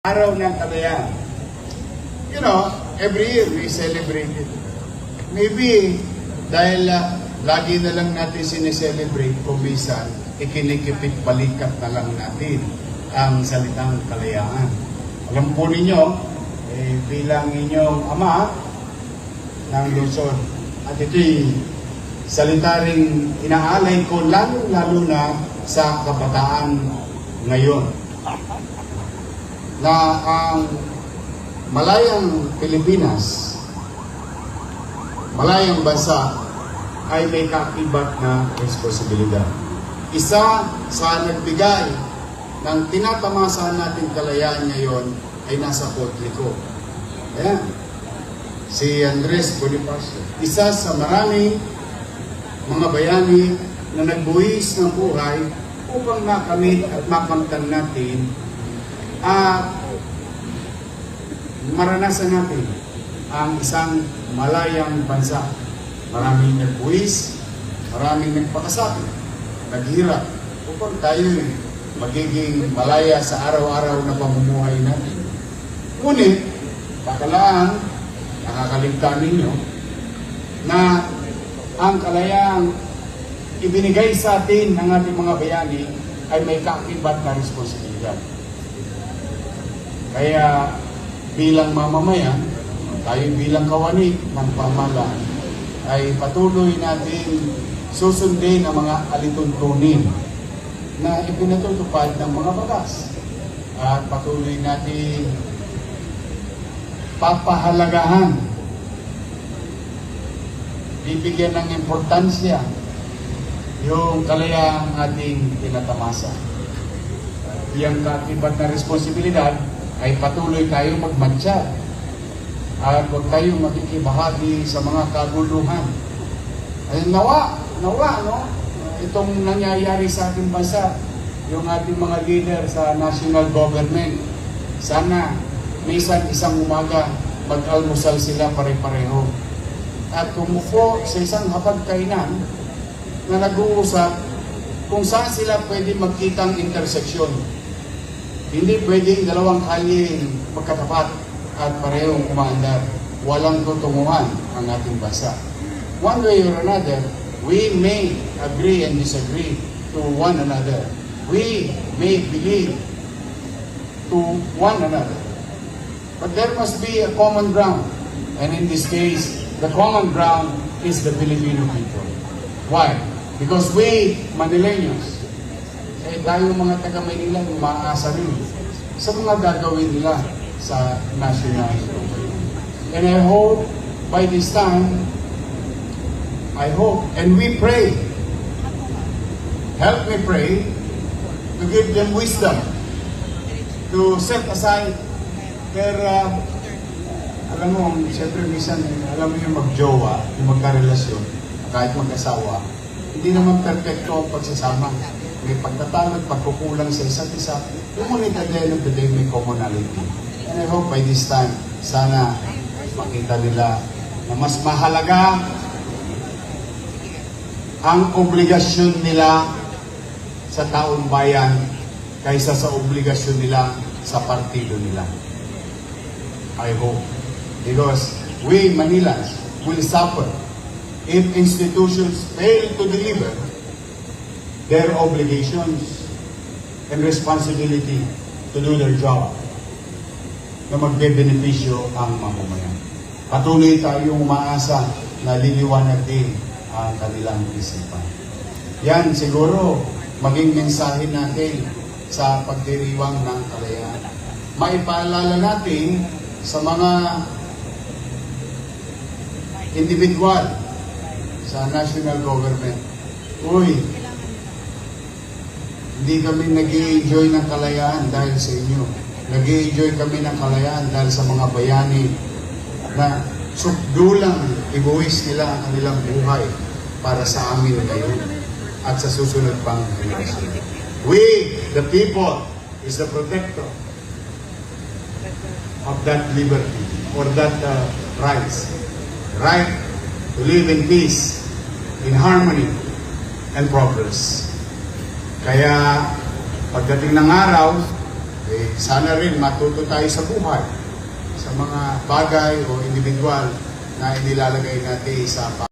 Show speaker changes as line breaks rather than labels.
Araw ng Kalayaan. You know, every year we celebrate it. Maybe dahil lagi na lang natin sineselebrate kung minsan ikinikipit balikat na lang natin ang salitang kalayaan. Alam po ninyo, bilang inyong ama ng Luzon, at ito'y salita ring inaalay ko lalo na sa kabataan ngayon, na ang malayang Pilipinas, malayang bansa, ay may kaakibat na responsibilidad. Isa sa nagbigay ng tinatamasan natin kalayaan ngayon ay nasa Kotliko. Ayan. Si Andres Bonifacio. Isa sa maraming mga bayani na nagbuwis ng buhay upang makamit at makamtan natin maranasan natin ang isang malayang bansa. Maraming nagbuwis, maraming nagpakasakit, naghirap upang tayo magiging malaya sa araw-araw na pamumuhay natin. Ngunit, kakalaan, nakakaligtaan ninyo na ang kalayaang ibinigay sa atin ng ating mga bayani ay may kaakibat na responsibilidad. Kaya bilang mamamayan, tayo bilang kawani ng pamahalaan, ay patuloy natin susundin ang mga alituntunin na ipinatutupad ng mga batas. At patuloy natin papahalagahan, bibigyan ng importansya yung kalayaang ating tinatamasa. Iyang kaakibat na responsibilidad ay patuloy tayong magmantsa at huwag tayong makikibahagi sa mga kaguluhan. Ay nawa, no? Itong nangyayari sa ating bansa, yung ating mga leader sa national government, sana minsan isang umaga mag-almusal sila pare-pareho at tumuko sa isang hapagkainan na nag-uusap kung saan sila pwede magkitang interseksyon. Hindi pwedeng dalawang kalye magkatapat at parehong umaandar. Walang tutunguhan ang ating bansa. One way or another, we may agree and disagree to one another. We may believe to one another. But there must be a common ground. And in this case, the common ground is the Filipino people. Why? Because we, Manileños, tayo mga taga-Manila, umaasa rin sa mga gagawin nila sa national government. And I hope by this time, and we pray, help me pray, to give them wisdom, to set aside their, alam mo, siyempre minsan, alam mo yung mag-jowa, yung magkarelasyon, kahit mag-asawa, hindi naman perfecto ang pagsasama. May pagtatalo at pagkukulang sa isa't isa. Ngunit at the end of the day, may commonality. And I hope by this time, sana makita nila na mas mahalaga ang obligasyon nila sa taong bayan kaysa sa obligasyon nila sa partido nila. I hope. Because we Manilans will suffer if institutions fail to deliver their obligations and responsibility to do their job na magbe-benepisyo ang mamamayan. Patuloy tayong umaasa na liliwanag din ang kanilang isipan. Yan siguro maging mensahe natin sa pagdiriwang ng kalayaan. Maipaalala natin sa mga individual sa national government, uy, hindi kami nag-i-enjoy ng kalayaan dahil sa inyo. Nag-i-enjoy kami ng kalayaan dahil sa mga bayani na sukdulang ibuwis nila ang kanilang buhay para sa amin ngayon at sa susunod pang generasyon. We, the people, is the protector of that liberty or that rights. Right to live in peace, in harmony, and progress. Kaya pagdating ng araw, sana rin matuto tayo sa buhay, sa mga bagay o individual na inilalagay natin sa